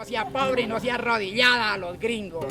No sea pobre y no sea arrodillada a los gringos.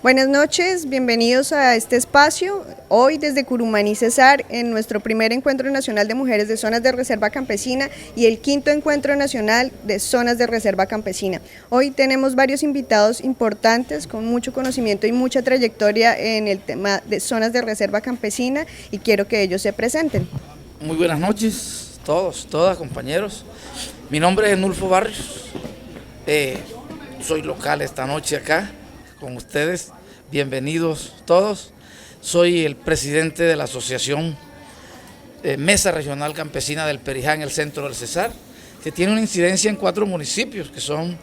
Buenas noches, bienvenidos a este espacio. Hoy desde Curumaní, Cesar, en nuestro primer Encuentro Nacional de Mujeres de Zonas de Reserva Campesina y el quinto Encuentro Nacional de Zonas de Reserva Campesina. Hoy tenemos varios invitados importantes con mucho conocimiento y mucha trayectoria en el tema de zonas de reserva campesina y quiero que ellos se presenten. Muy buenas noches, todas compañeros. Mi nombre es Nulfo Barrios, soy local esta noche acá con ustedes. Bienvenidos todos. Soy el presidente de la Asociación Mesa Regional Campesina del Perijá en el centro del Cesar, que tiene una incidencia en 4 municipios, que son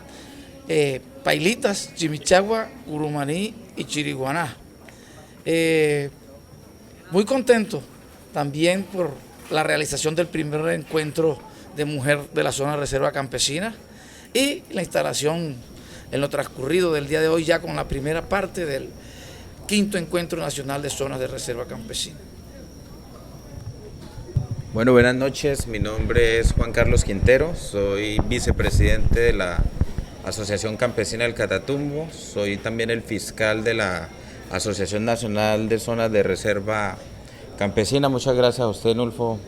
Pailitas, Chimichagua, Curumaní y Chiriguaná. Muy contento también por la realización del primer encuentro de mujer de la zona de reserva campesina y la instalación en lo transcurrido del día de hoy ya con la primera parte del quinto Encuentro Nacional de Zonas de Reserva Campesina. Bueno, buenas noches, mi nombre es Juan Carlos Quintero, soy vicepresidente de la Asociación Campesina del Catatumbo, soy también el fiscal de la Asociación Nacional de Zonas de Reserva Campesina. Muchas gracias a usted, Nulfo,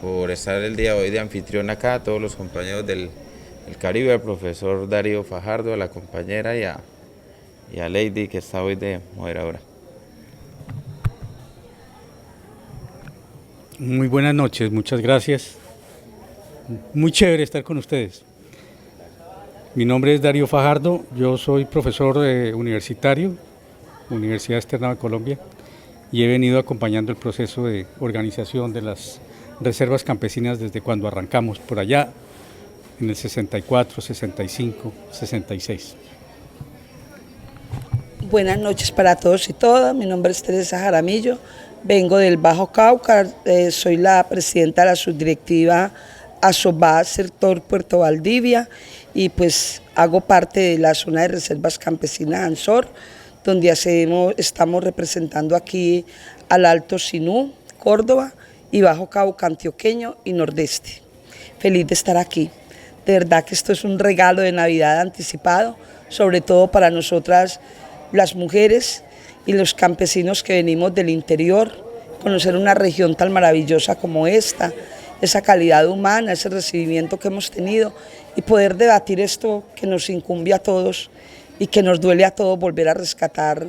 por estar el día de hoy de anfitrión acá, a todos los compañeros del Caribe, al profesor Darío Fajardo, a la compañera y a Lady, que está hoy de moderadora. Muy buenas noches, muchas gracias. Muy chévere estar con ustedes. Mi nombre es Darío Fajardo, yo soy profesor universitario, Universidad Externa de Colombia, y he venido acompañando el proceso de organización de las reservas campesinas desde cuando arrancamos por allá, en el 64, 65, 66. Buenas noches para todos y todas, mi nombre es Teresa Jaramillo, vengo del Bajo Cauca, soy la presidenta de la subdirectiva ASOBA, sector Puerto Valdivia, y pues hago parte de la zona de reservas campesinas ANSOR, donde estamos representando aquí al Alto Sinú, Córdoba, y Bajo Cauca antioqueño y Nordeste. Feliz de estar aquí. De verdad que esto es un regalo de Navidad anticipado, sobre todo para nosotras las mujeres y los campesinos que venimos del interior, conocer una región tan maravillosa como esta, esa calidad humana, ese recibimiento que hemos tenido y poder debatir esto que nos incumbe a todos y que nos duele a todos, volver a rescatar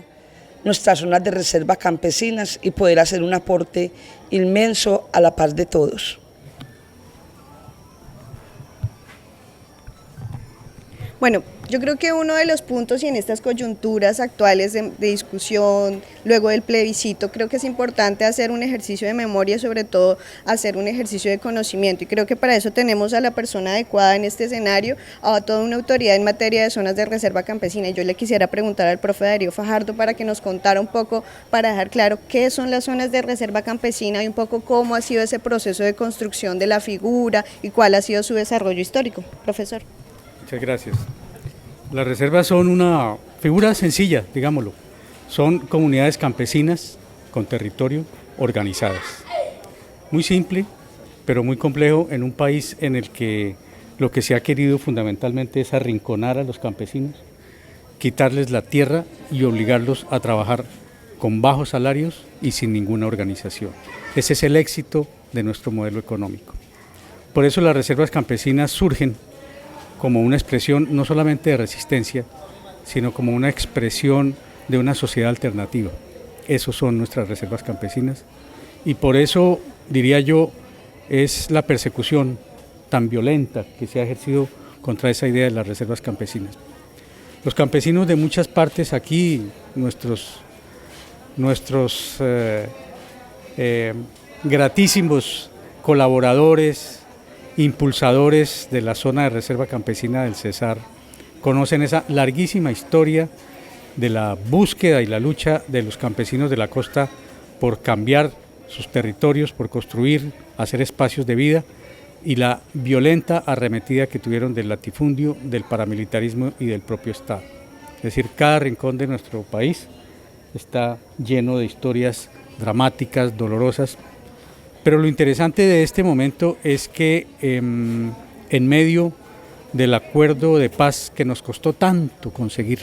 nuestras zonas de reserva campesinas y poder hacer un aporte inmenso a la paz de todos. Bueno, yo creo que uno de los puntos y en estas coyunturas actuales de discusión, luego del plebiscito, creo que es importante hacer un ejercicio de memoria, sobre todo hacer un ejercicio de conocimiento y creo que para eso tenemos a la persona adecuada en este escenario, a toda una autoridad en materia de zonas de reserva campesina. Y yo le quisiera preguntar al profe Darío Fajardo para que nos contara un poco, para dejar claro qué son las zonas de reserva campesina y un poco cómo ha sido ese proceso de construcción de la figura y cuál ha sido su desarrollo histórico. Profesor. Muchas gracias. Las reservas son una figura sencilla, digámoslo. Son comunidades campesinas con territorio organizadas. Muy simple, pero muy complejo en un país en el que lo que se ha querido fundamentalmente es arrinconar a los campesinos, quitarles la tierra y obligarlos a trabajar con bajos salarios y sin ninguna organización. Ese es el éxito de nuestro modelo económico. Por eso las reservas campesinas surgen como una expresión no solamente de resistencia, sino como una expresión de una sociedad alternativa. Esos son nuestras reservas campesinas y por eso, diría yo, es la persecución tan violenta que se ha ejercido contra esa idea de las reservas campesinas. Los campesinos de muchas partes aquí, nuestros gratísimos colaboradores, impulsadores de la zona de reserva campesina del Cesar, conocen esa larguísima historia de la búsqueda y la lucha de los campesinos de la costa por cambiar sus territorios, por construir, hacer espacios de vida y la violenta arremetida que tuvieron del latifundio, del paramilitarismo y del propio Estado. Es decir, cada rincón de nuestro país está lleno de historias dramáticas, dolorosas, pero lo interesante de este momento es que en medio del acuerdo de paz que nos costó tanto conseguir,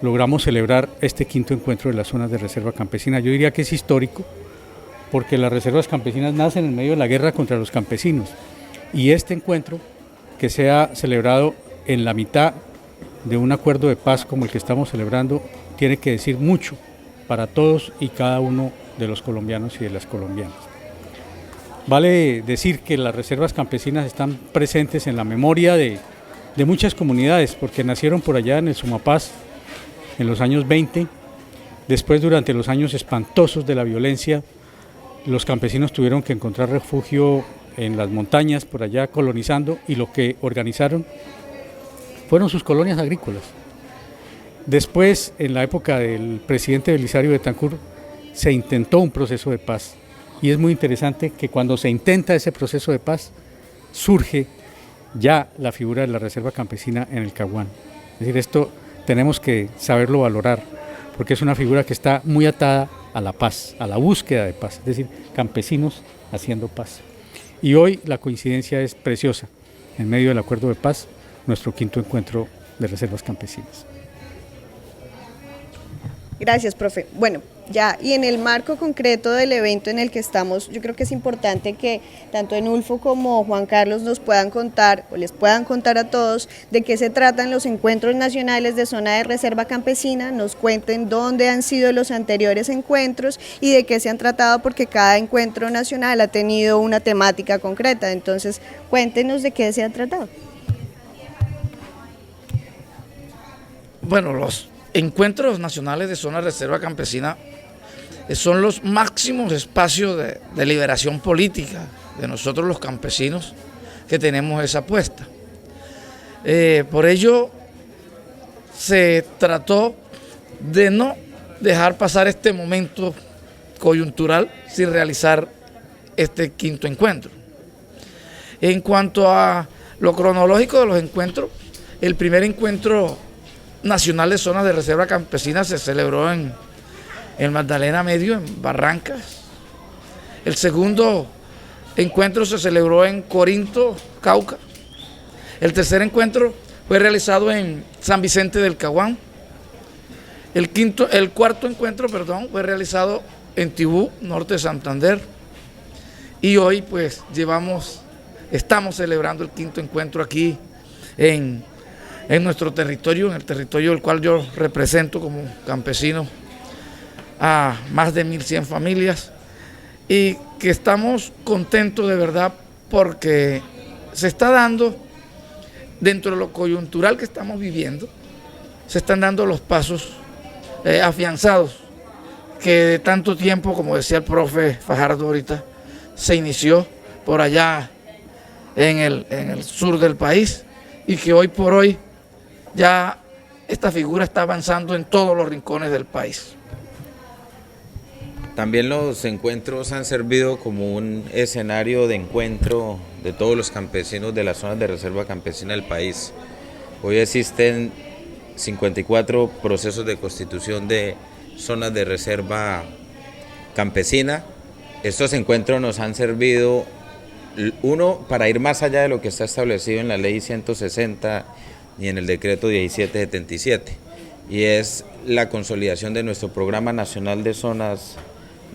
logramos celebrar este quinto encuentro de las zonas de reserva campesina. Yo diría que es histórico, porque las reservas campesinas nacen en medio de la guerra contra los campesinos, y este encuentro, que se ha celebrado en la mitad de un acuerdo de paz como el que estamos celebrando, tiene que decir mucho para todos y cada uno de los colombianos y de las colombianas. Vale decir que las reservas campesinas están presentes en la memoria de muchas comunidades, porque nacieron por allá en el Sumapaz en los años 20, después durante los años espantosos de la violencia, los campesinos tuvieron que encontrar refugio en las montañas por allá colonizando, y lo que organizaron fueron sus colonias agrícolas. Después, en la época del presidente Belisario Betancur, se intentó un proceso de paz, y es muy interesante que cuando se intenta ese proceso de paz, surge ya la figura de la reserva campesina en el Caguán. Es decir, esto tenemos que saberlo valorar, porque es una figura que está muy atada a la paz, a la búsqueda de paz, es decir, campesinos haciendo paz. Y hoy la coincidencia es preciosa, en medio del acuerdo de paz, nuestro quinto encuentro de reservas campesinas. Gracias, profe. Bueno, ya, y en el marco concreto del evento en el que estamos, yo creo que es importante que tanto Enulfo como Juan Carlos nos puedan contar, o les puedan contar a todos, de qué se tratan los encuentros nacionales de zona de reserva campesina, nos cuenten dónde han sido los anteriores encuentros y de qué se han tratado, porque cada encuentro nacional ha tenido una temática concreta. Entonces, cuéntenos de qué se ha tratado. Bueno, los encuentros nacionales de zona de reserva campesina son los máximos espacios de liberación política de nosotros los campesinos que tenemos esa apuesta. Por ello se trató de no dejar pasar este momento coyuntural sin realizar este quinto encuentro. En cuanto a lo cronológico de los encuentros, el primer encuentro nacional de zonas de reserva campesina se celebró en Magdalena Medio, en Barrancas. El segundo encuentro se celebró en Corinto, Cauca. El tercer encuentro fue realizado en San Vicente del Caguán. El cuarto encuentro, fue realizado en Tibú, norte de Santander. Y hoy pues estamos celebrando el quinto encuentro aquí en nuestro territorio, en el territorio del cual yo represento como campesino a más de 1.100 familias, y que estamos contentos de verdad porque se está dando, dentro de lo coyuntural que estamos viviendo, se están dando los pasos afianzados que de tanto tiempo, como decía el profe Fajardo ahorita, se inició por allá en el sur del país, y que hoy por hoy ya esta figura está avanzando en todos los rincones del país. También los encuentros han servido como un escenario de encuentro de todos los campesinos de las zonas de reserva campesina del país. Hoy existen 54 procesos de constitución de zonas de reserva campesina. Estos encuentros nos han servido, uno, para ir más allá de lo que está establecido en la ley 160 y en el decreto 1777, y es la consolidación de nuestro programa nacional de zonas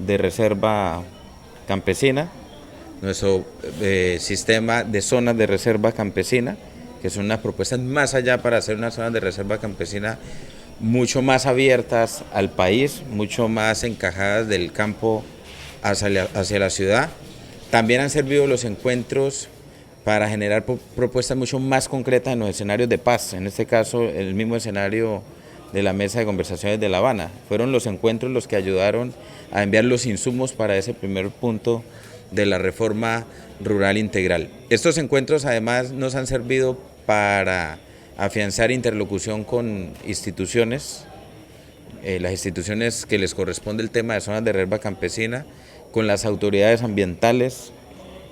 de reserva campesina, nuestro sistema de zonas de reserva campesina, que son unas propuestas más allá para hacer unas zonas de reserva campesina mucho más abiertas al país, mucho más encajadas del campo hacia la ciudad. También han servido los encuentros para generar propuestas mucho más concretas en los escenarios de paz, en este caso el mismo escenario de la Mesa de Conversaciones de La Habana. Fueron los encuentros los que ayudaron a enviar los insumos para ese primer punto de la reforma rural integral. Estos encuentros además nos han servido para afianzar interlocución con instituciones, las instituciones que les corresponde el tema de zonas de reserva campesina, con las autoridades ambientales,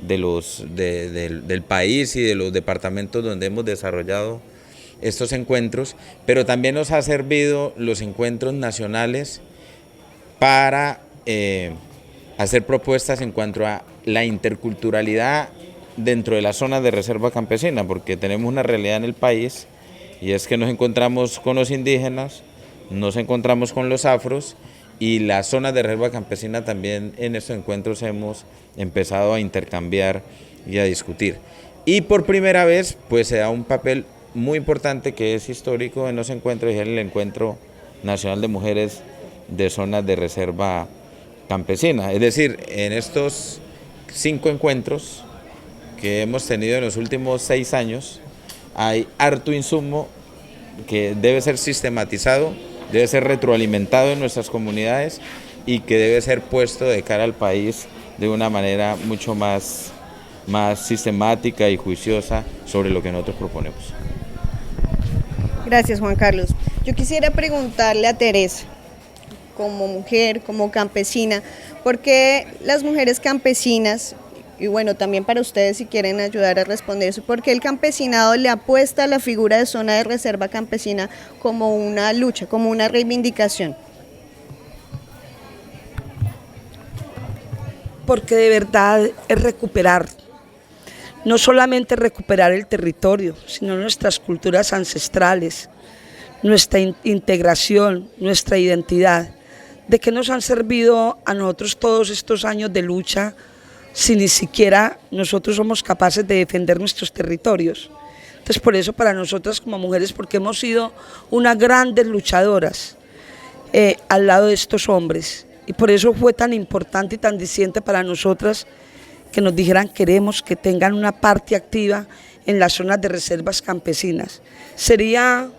del país y de los departamentos donde hemos desarrollado estos encuentros, pero también nos ha servido los encuentros nacionales para hacer propuestas en cuanto a la interculturalidad dentro de las zonas de reserva campesina, porque tenemos una realidad en el país y es que nos encontramos con los indígenas, nos encontramos con los afros y las zonas de reserva campesina también en estos encuentros hemos empezado a intercambiar y a discutir. Y por primera vez pues se da un papel muy importante que es histórico en los encuentros, y es el Encuentro Nacional de Mujeres de Zonas de Reserva Campesina. Es decir, en estos 5 encuentros que hemos tenido en los últimos 6 años, hay harto insumo que debe ser sistematizado, debe ser retroalimentado en nuestras comunidades y que debe ser puesto de cara al país de una manera mucho más sistemática y juiciosa sobre lo que nosotros proponemos. Gracias, Juan Carlos. Yo quisiera preguntarle a Teresa, como mujer, como campesina, ¿por qué las mujeres campesinas, y bueno, también para ustedes si quieren ayudar a responder eso, por qué el campesinado le apuesta a la figura de zona de reserva campesina como una lucha, como una reivindicación? Porque de verdad es recuperar, no solamente recuperar el territorio, sino nuestras culturas ancestrales, nuestra integración, nuestra identidad. ¿De qué nos han servido a nosotros todos estos años de lucha si ni siquiera nosotros somos capaces de defender nuestros territorios? Entonces por eso para nosotras como mujeres, porque hemos sido unas grandes luchadoras al lado de estos hombres, y por eso fue tan importante y tan diciente para nosotras que nos dijeran queremos que tengan una parte activa en las zonas de reservas campesinas. Sería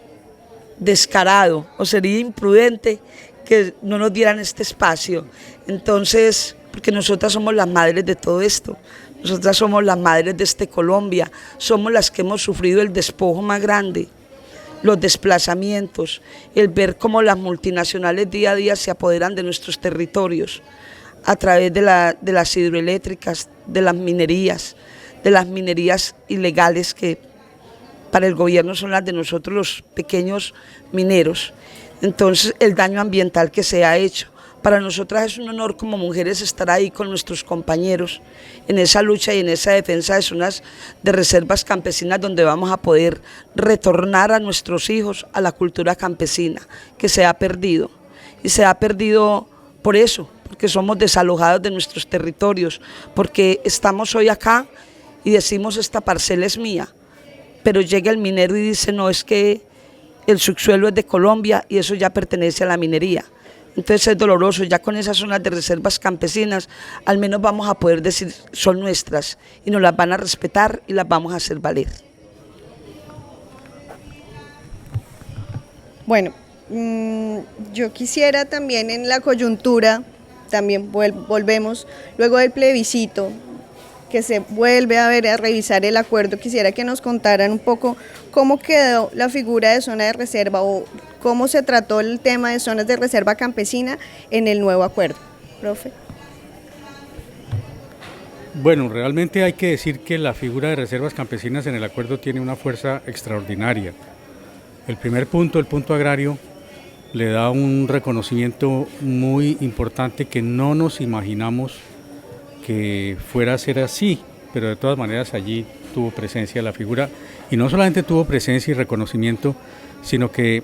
descarado o sería imprudente que no nos dieran este espacio. Entonces, porque nosotras somos las madres de todo esto, nosotras somos las madres de este Colombia, somos las que hemos sufrido el despojo más grande, los desplazamientos, el ver cómo las multinacionales día a día se apoderan de nuestros territorios a través de las hidroeléctricas, de las minerías ilegales que para el gobierno son las de nosotros los pequeños mineros. Entonces el daño ambiental que se ha hecho. Para nosotras es un honor como mujeres estar ahí con nuestros compañeros en esa lucha y en esa defensa de zonas de reservas campesinas donde vamos a poder retornar a nuestros hijos a la cultura campesina que se ha perdido. Y se ha perdido por eso, porque somos desalojados de nuestros territorios, porque estamos hoy acá y decimos esta parcela es mía, pero llega el minero y dice no, es que el subsuelo es de Colombia y eso ya pertenece a la minería. Entonces es doloroso, ya con esas zonas de reservas campesinas, al menos vamos a poder decir son nuestras y nos las van a respetar y las vamos a hacer valer. Bueno, yo quisiera también en la coyuntura, también volvemos, luego del plebiscito, que se vuelve a revisar el acuerdo, quisiera que nos contaran un poco cómo quedó la figura de zona de reserva o cómo se trató el tema de zonas de reserva campesina en el nuevo acuerdo. Profe. Bueno, realmente hay que decir que la figura de reservas campesinas en el acuerdo tiene una fuerza extraordinaria. El primer punto, el punto agrario, le da un reconocimiento muy importante que no nos imaginamos que fuera a ser así, pero de todas maneras allí tuvo presencia la figura, y no solamente tuvo presencia y reconocimiento, sino que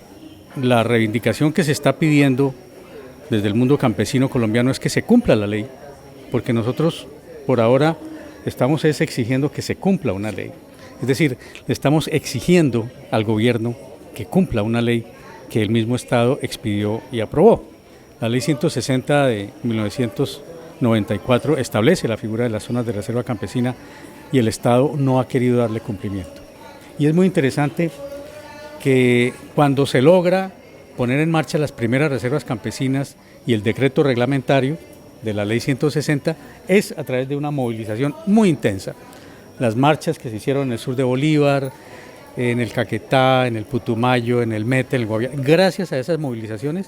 la reivindicación que se está pidiendo desde el mundo campesino colombiano es que se cumpla la ley, porque nosotros por ahora estamos exigiendo que se cumpla una ley, es decir, le estamos exigiendo al gobierno que cumpla una ley que el mismo Estado expidió y aprobó. La ley 160 de 1994 establece la figura de las zonas de reserva campesina y el Estado no ha querido darle cumplimiento. Y es muy interesante que cuando se logra poner en marcha las primeras reservas campesinas y el decreto reglamentario de la ley 160 es a través de una movilización muy intensa. Las marchas que se hicieron en el sur de Bolívar, en el Caquetá, en el Putumayo, en el Meta, en el Guaviare, gracias a esas movilizaciones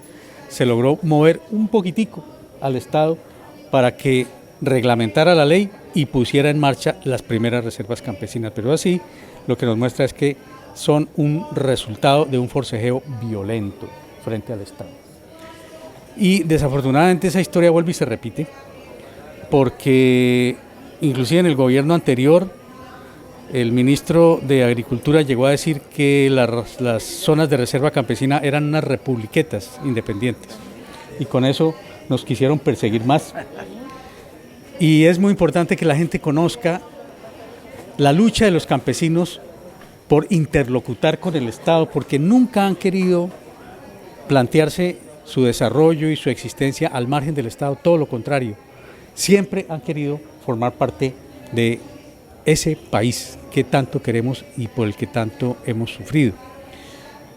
se logró mover un poquitico al Estado para que reglamentara la ley y pusiera en marcha las primeras reservas campesinas. Pero así lo que nos muestra es que son un resultado de un forcejeo violento frente al Estado. Y desafortunadamente esa historia vuelve y se repite, porque inclusive en el gobierno anterior el ministro de Agricultura llegó a decir que las zonas de reserva campesina eran unas republiquetas independientes, y con eso nos quisieron perseguir más. Y es muy importante que la gente conozca la lucha de los campesinos por interlocutar con el Estado, porque nunca han querido plantearse su desarrollo y su existencia al margen del Estado, todo lo contrario, siempre han querido formar parte de ese país que tanto queremos y por el que tanto hemos sufrido.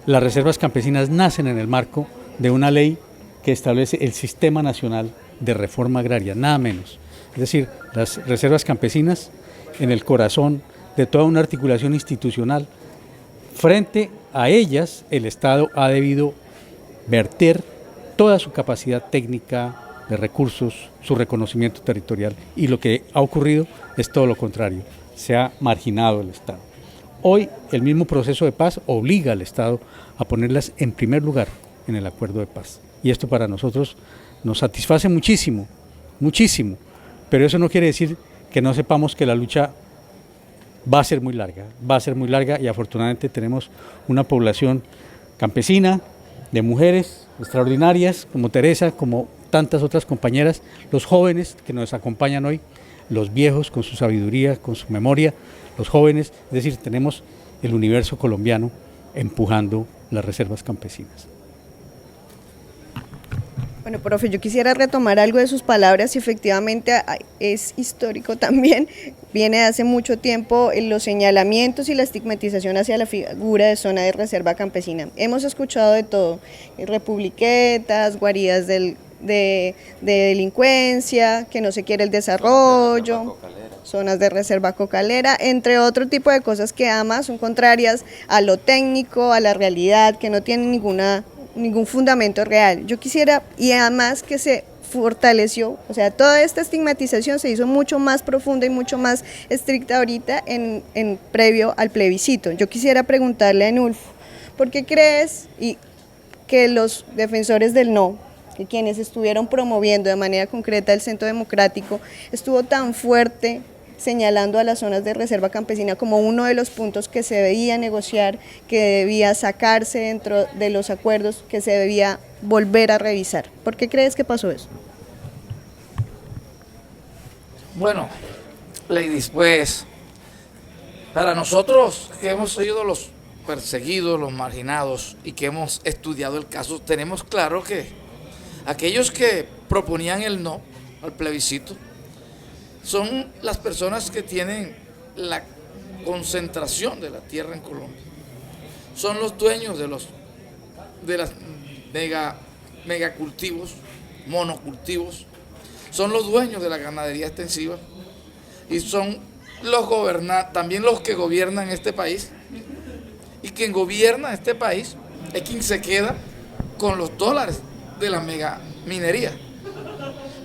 Las reservas campesinas nacen en el marco de una ley que establece el Sistema Nacional de Reforma Agraria, nada menos. Es decir, las reservas campesinas en el corazón de toda una articulación institucional. Frente a ellas, el Estado ha debido verter toda su capacidad técnica, de recursos, su reconocimiento territorial, y lo que ha ocurrido es todo lo contrario, se ha marginado el Estado. Hoy el mismo proceso de paz obliga al Estado a ponerlas en primer lugar en el acuerdo de paz, y esto para nosotros nos satisface muchísimo, muchísimo, pero eso no quiere decir que no sepamos que la lucha va a ser muy larga, y afortunadamente tenemos una población campesina, de mujeres extraordinarias, como Teresa, como tantas otras compañeras, los jóvenes que nos acompañan hoy, los viejos con su sabiduría, con su memoria, los jóvenes, es decir, tenemos el universo colombiano empujando las reservas campesinas. Bueno, profe, yo quisiera retomar algo de sus palabras y efectivamente es histórico también, viene de hace mucho tiempo los señalamientos y la estigmatización hacia la figura de zona de reserva campesina. Hemos escuchado de todo, republiquetas, guaridas de delincuencia, que no se quiere el desarrollo, zonas de reserva cocalera, entre otro tipo de cosas que además son contrarias a lo técnico, a la realidad, que no tienen ningún fundamento real. Yo quisiera, y además que se fortaleció, o sea, toda esta estigmatización se hizo mucho más profunda y mucho más estricta ahorita en previo al plebiscito. Yo quisiera preguntarle a Nulfo, ¿por qué crees que los defensores del no, que quienes estuvieron promoviendo de manera concreta el Centro Democrático, estuvo tan fuerte señalando a las zonas de reserva campesina como uno de los puntos que se debía negociar, que debía sacarse dentro de los acuerdos, que se debía volver a revisar? ¿Por qué crees que pasó eso? Bueno, ladies, pues para nosotros que hemos sido los perseguidos, los marginados y que hemos estudiado el caso, tenemos claro que aquellos que proponían el no al plebiscito son las personas que tienen la concentración de la tierra en Colombia. Son los dueños de las megacultivos, monocultivos, son los dueños de la ganadería extensiva y son también los que gobiernan este país. Y quien gobierna este país es quien se queda con los dólares de la megaminería.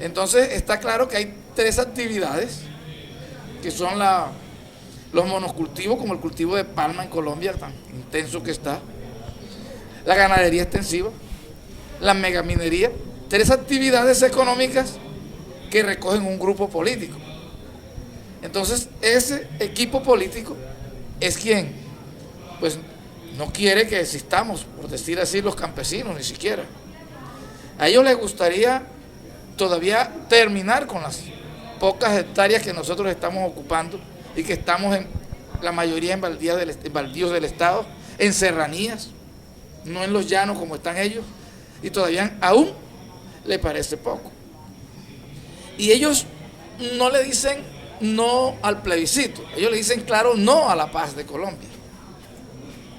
Entonces está claro que hay tres actividades que son los monocultivos, como el cultivo de palma en Colombia, tan intenso que está, la ganadería extensiva, la megaminería, tres actividades económicas que recogen un grupo político. Entonces ese equipo político es quien pues no quiere que existamos, por decir así, los campesinos, ni siquiera. A ellos les gustaría todavía terminar con las pocas hectáreas que nosotros estamos ocupando y que estamos en la mayoría en baldíos del Estado, en serranías, no en los llanos como están ellos, y todavía aún le parece poco. Y ellos no le dicen no al plebiscito, ellos le dicen claro no a la paz de Colombia.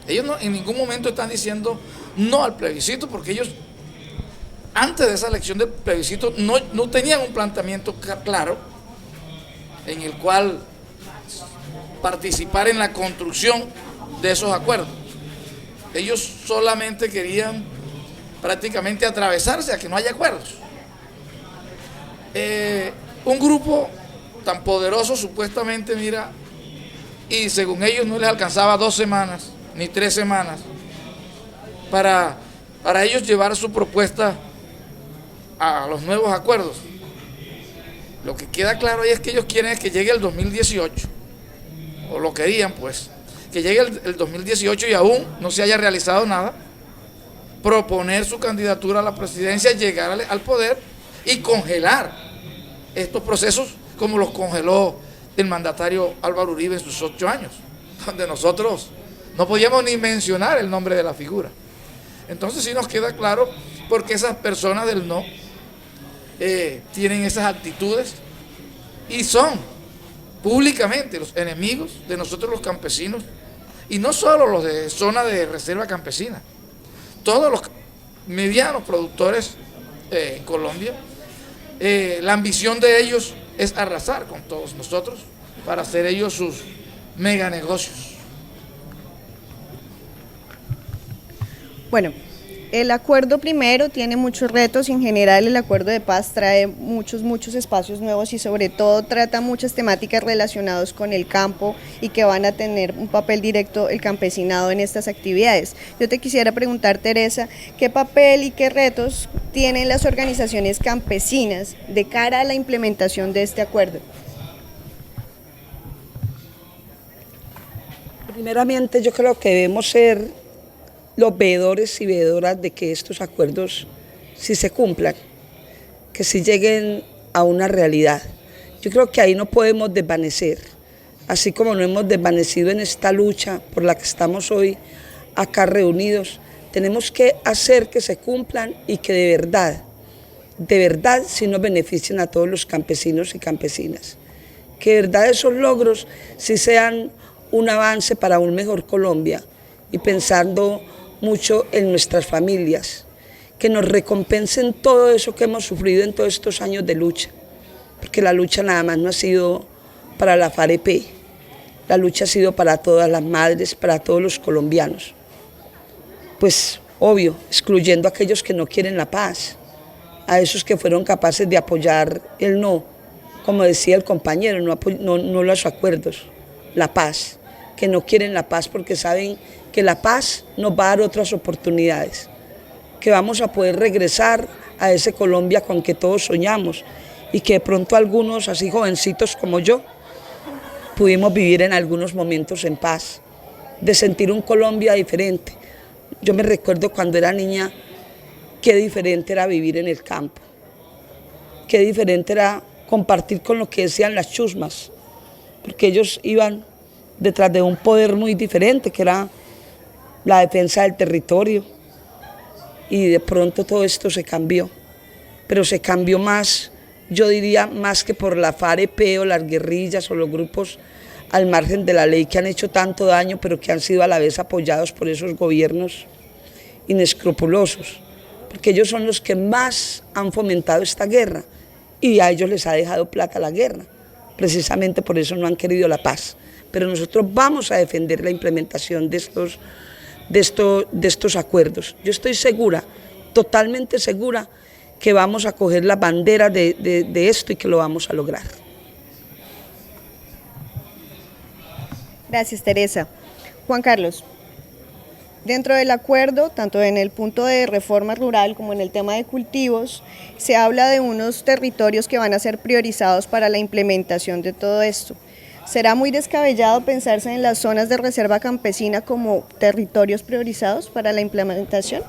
Ellos en ningún momento están diciendo no al plebiscito, porque ellos antes de esa elección del plebiscito no tenían un planteamiento claro en el cual participar en la construcción de esos acuerdos. Ellos solamente querían prácticamente atravesarse a que no haya acuerdos. Un grupo tan poderosos supuestamente, mira, y según ellos no les alcanzaba 2 semanas, ni 3 semanas, para ellos llevar su propuesta a los nuevos acuerdos. Lo que queda claro ahí es que ellos quieren es que llegue el 2018, o lo querían pues, que llegue el 2018 y aún no se haya realizado nada, proponer su candidatura a la presidencia, llegar al poder y congelar estos procesos como los congeló el mandatario Álvaro Uribe en sus 8 años, donde nosotros no podíamos ni mencionar el nombre de la figura. Entonces sí nos queda claro por qué esas personas del no tienen esas actitudes y son públicamente los enemigos de nosotros los campesinos, y no solo los de zona de reserva campesina, todos los medianos productores en Colombia. La ambición de ellos es arrasar con todos nosotros para hacer ellos sus mega negocios. Bueno, el acuerdo primero tiene muchos retos y en general el acuerdo de paz trae muchos espacios nuevos y sobre todo trata muchas temáticas relacionadas con el campo y que van a tener un papel directo el campesinado en estas actividades. Yo te quisiera preguntar, Teresa, ¿qué papel y qué retos tienen las organizaciones campesinas de cara a la implementación de este acuerdo? Primeramente, yo creo que debemos ser los veedores y veedoras de que estos acuerdos sí se cumplan, que sí lleguen a una realidad. Yo creo que ahí no podemos desvanecer, así como no hemos desvanecido en esta lucha por la que estamos hoy acá reunidos, tenemos que hacer que se cumplan y que de verdad sí nos beneficien a todos los campesinos y campesinas, que de verdad esos logros sí sean un avance para un mejor Colombia y pensando mucho en nuestras familias, que nos recompensen todo eso que hemos sufrido en todos estos años de lucha, porque la lucha nada más no ha sido para la FAREP, la lucha ha sido para todas las madres, para todos los colombianos, pues obvio, excluyendo a aquellos que no quieren la paz, a esos que fueron capaces de apoyar el no, como decía el compañero, no los acuerdos, la paz, que no quieren la paz porque saben que la paz nos va a dar otras oportunidades, que vamos a poder regresar a ese Colombia con que todos soñamos y que de pronto algunos, así jovencitos como yo, pudimos vivir en algunos momentos en paz, de sentir un Colombia diferente. Yo me recuerdo cuando era niña, qué diferente era vivir en el campo, qué diferente era compartir con lo que decían las chusmas, porque ellos iban detrás de un poder muy diferente, que era la defensa del territorio, y de pronto todo esto se cambió, pero se cambió más, yo diría, más que por la FAREP o las guerrillas o los grupos al margen de la ley que han hecho tanto daño, pero que han sido a la vez apoyados por esos gobiernos inescrupulosos, porque ellos son los que más han fomentado esta guerra, y a ellos les ha dejado plata la guerra, precisamente por eso no han querido la paz. Pero nosotros vamos a defender la implementación de estos acuerdos. Yo estoy segura, totalmente segura, que vamos a coger la bandera de esto y que lo vamos a lograr. Gracias, Teresa. Juan Carlos, dentro del acuerdo, tanto en el punto de reforma rural como en el tema de cultivos, se habla de unos territorios que van a ser priorizados para la implementación de todo esto. ¿Será muy descabellado pensarse en las zonas de reserva campesina como territorios priorizados para la implementación?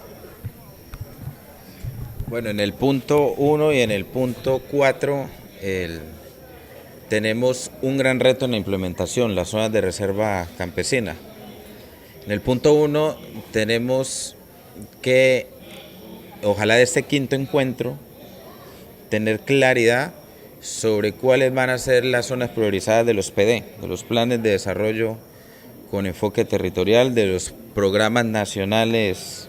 Bueno, en el punto 1 y en el punto 4 tenemos un gran reto en la implementación, las zonas de reserva campesina. En el punto 1 tenemos que, ojalá de este quinto encuentro, tener claridad sobre cuáles van a ser las zonas priorizadas de los PD, de los planes de desarrollo con enfoque territorial, de los programas nacionales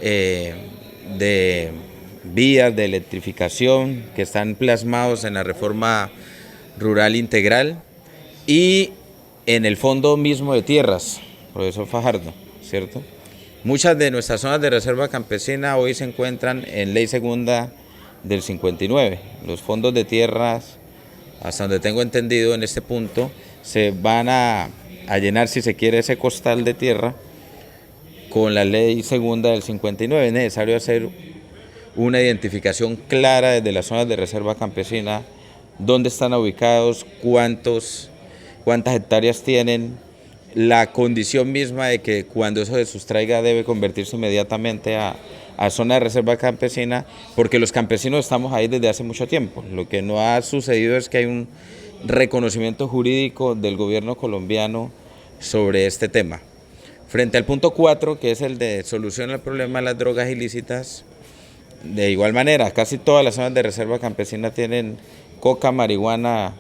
de vías de electrificación que están plasmados en la reforma rural integral y en el fondo mismo de tierras, profesor Fajardo, ¿cierto? Muchas de nuestras zonas de reserva campesina hoy se encuentran en Ley Segunda del 59, los fondos de tierras hasta donde tengo entendido en este punto, se van a llenar, si se quiere, ese costal de tierra con la ley segunda del 59. Es necesario hacer una identificación clara desde las zonas de reserva campesina, dónde están ubicados, cuántas hectáreas tienen, la condición misma de que cuando eso se sustraiga debe convertirse inmediatamente a zona de reserva campesina, porque los campesinos estamos ahí desde hace mucho tiempo. Lo que no ha sucedido es que hay un reconocimiento jurídico del gobierno colombiano sobre este tema. Frente al punto 4, que es el de solución al problema de las drogas ilícitas, de igual manera, casi todas las zonas de reserva campesina tienen coca, marihuana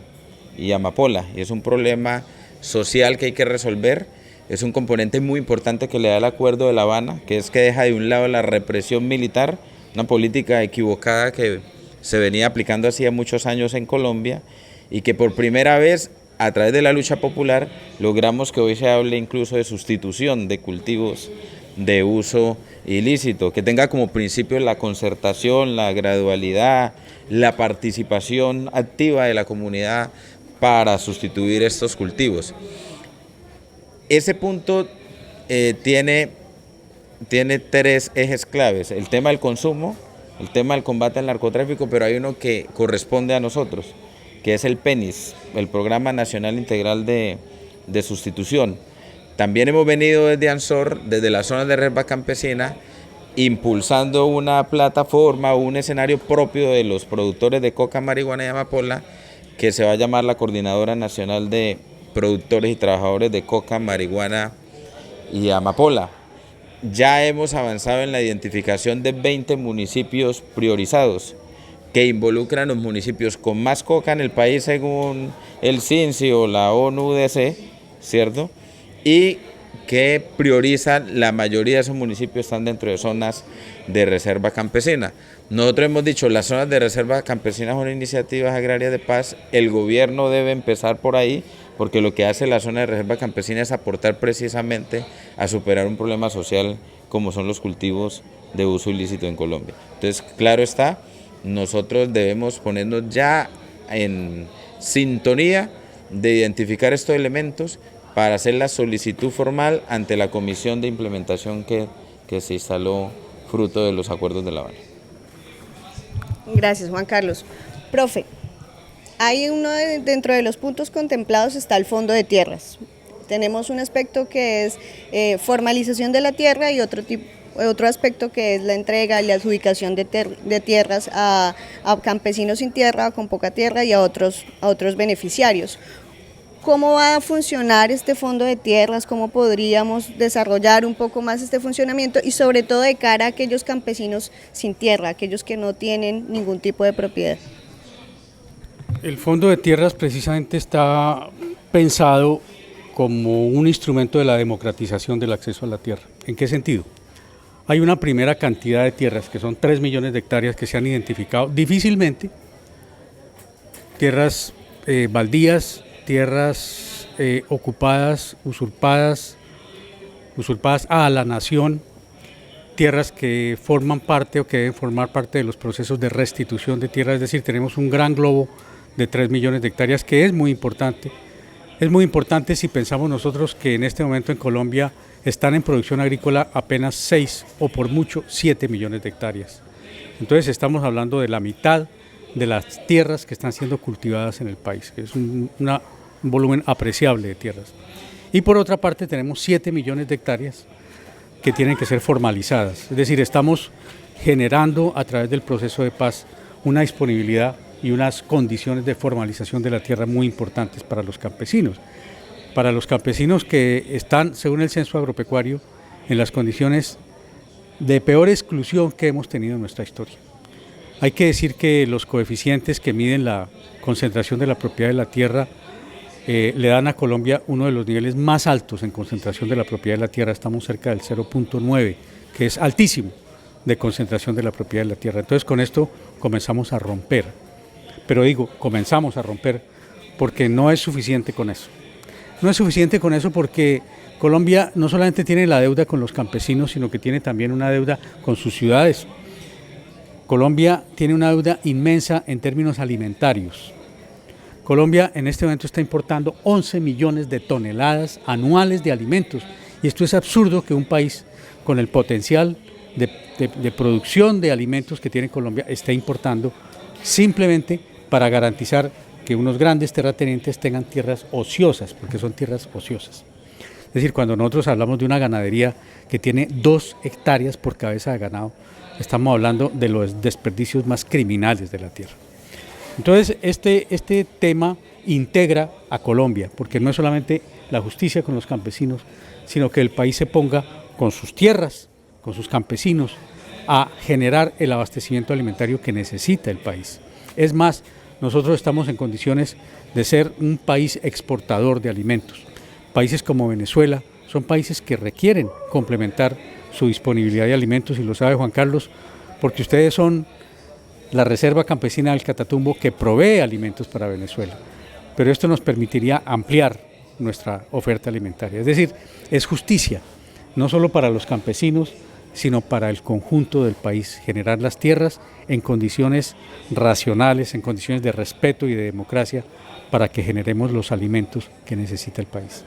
y amapola, y es un problema social que hay que resolver. Es un componente muy importante que le da el Acuerdo de La Habana, que es que deja de un lado la represión militar, una política equivocada que se venía aplicando hacía muchos años en Colombia, y que por primera vez, a través de la lucha popular, logramos que hoy se hable incluso de sustitución de cultivos de uso ilícito, que tenga como principio la concertación, la gradualidad, la participación activa de la comunidad para sustituir estos cultivos. Ese punto tiene 3 ejes claves: el tema del consumo, el tema del combate al narcotráfico, pero hay uno que corresponde a nosotros, que es el PENIS, el Programa Nacional Integral de Sustitución. También hemos venido desde ANSOR, desde la zona de reserva campesina, impulsando una plataforma o un escenario propio de los productores de coca, marihuana y amapola, que se va a llamar la Coordinadora Nacional de Productores y Trabajadores de Coca, Marihuana y Amapola. Ya hemos avanzado en la identificación de 20 municipios priorizados, que involucran los municipios con más coca en el país según el CINSI o la ONU-UDC, ¿cierto? Y que priorizan, la mayoría de esos municipios están dentro de zonas de reserva campesina. Nosotros hemos dicho, las zonas de reserva campesina son iniciativas agrarias de paz, el gobierno debe empezar por ahí, porque lo que hace la zona de reserva campesina es aportar precisamente a superar un problema social como son los cultivos de uso ilícito en Colombia. Entonces, claro está, nosotros debemos ponernos ya en sintonía de identificar estos elementos para hacer la solicitud formal ante la comisión de implementación que se instaló fruto de los acuerdos de La Habana. Gracias, Juan Carlos. Profe, hay dentro de los puntos contemplados está el fondo de tierras. Tenemos un aspecto que es formalización de la tierra y otro aspecto que es la entrega y la adjudicación de tierras a campesinos sin tierra, con poca tierra y a otros beneficiarios. ¿Cómo va a funcionar este fondo de tierras? ¿Cómo podríamos desarrollar un poco más este funcionamiento? Y sobre todo de cara a aquellos campesinos sin tierra, aquellos que no tienen ningún tipo de propiedad. El fondo de tierras precisamente está pensado como un instrumento de la democratización del acceso a la tierra. ¿En qué sentido? Hay una primera cantidad de tierras, que son 3 millones de hectáreas que se han identificado difícilmente, tierras baldías, tierras ocupadas, usurpadas a la nación, tierras que forman parte o que deben formar parte de los procesos de restitución de tierra, es decir, tenemos un gran globo de 3 millones de hectáreas que es muy importante. Es muy importante si pensamos nosotros que en este momento en Colombia están en producción agrícola apenas 6 o por mucho 7 millones de hectáreas. Entonces estamos hablando de la mitad de las tierras que están siendo cultivadas en el país, que es un volumen apreciable de tierras. Y por otra parte tenemos 7 millones de hectáreas que tienen que ser formalizadas, es decir, estamos generando a través del proceso de paz una disponibilidad y unas condiciones de formalización de la tierra muy importantes para los campesinos que están, según el Censo Agropecuario, en las condiciones de peor exclusión que hemos tenido en nuestra historia. Hay que decir que los coeficientes que miden la concentración de la propiedad de la tierra le dan a Colombia uno de los niveles más altos en concentración de la propiedad de la tierra, estamos cerca del 0.9, que es altísimo de concentración de la propiedad de la tierra. Entonces con esto comenzamos a romper, pero digo, comenzamos a romper porque no es suficiente con eso. No es suficiente con eso porque Colombia no solamente tiene la deuda con los campesinos, sino que tiene también una deuda con sus ciudades. Colombia tiene una deuda inmensa en términos alimentarios. Colombia en este momento está importando 11 millones de toneladas anuales de alimentos, y esto es absurdo que un país con el potencial de producción de alimentos que tiene Colombia esté importando simplemente para garantizar que unos grandes terratenientes tengan tierras ociosas, porque son tierras ociosas. Es decir, cuando nosotros hablamos de una ganadería que tiene 2 hectáreas por cabeza de ganado, estamos hablando de los desperdicios más criminales de la tierra. Entonces, este tema integra a Colombia, porque no es solamente la justicia con los campesinos, sino que el país se ponga con sus tierras, con sus campesinos, a generar el abastecimiento alimentario que necesita el país. Es más, nosotros estamos en condiciones de ser un país exportador de alimentos. Países como Venezuela son países que requieren complementar su disponibilidad de alimentos, y lo sabe Juan Carlos, porque ustedes son la Reserva Campesina del Catatumbo que provee alimentos para Venezuela. Pero esto nos permitiría ampliar nuestra oferta alimentaria. Es decir, es justicia, no solo para los campesinos, sino para el conjunto del país, generar las tierras en condiciones racionales, en condiciones de respeto y de democracia, para que generemos los alimentos que necesita el país.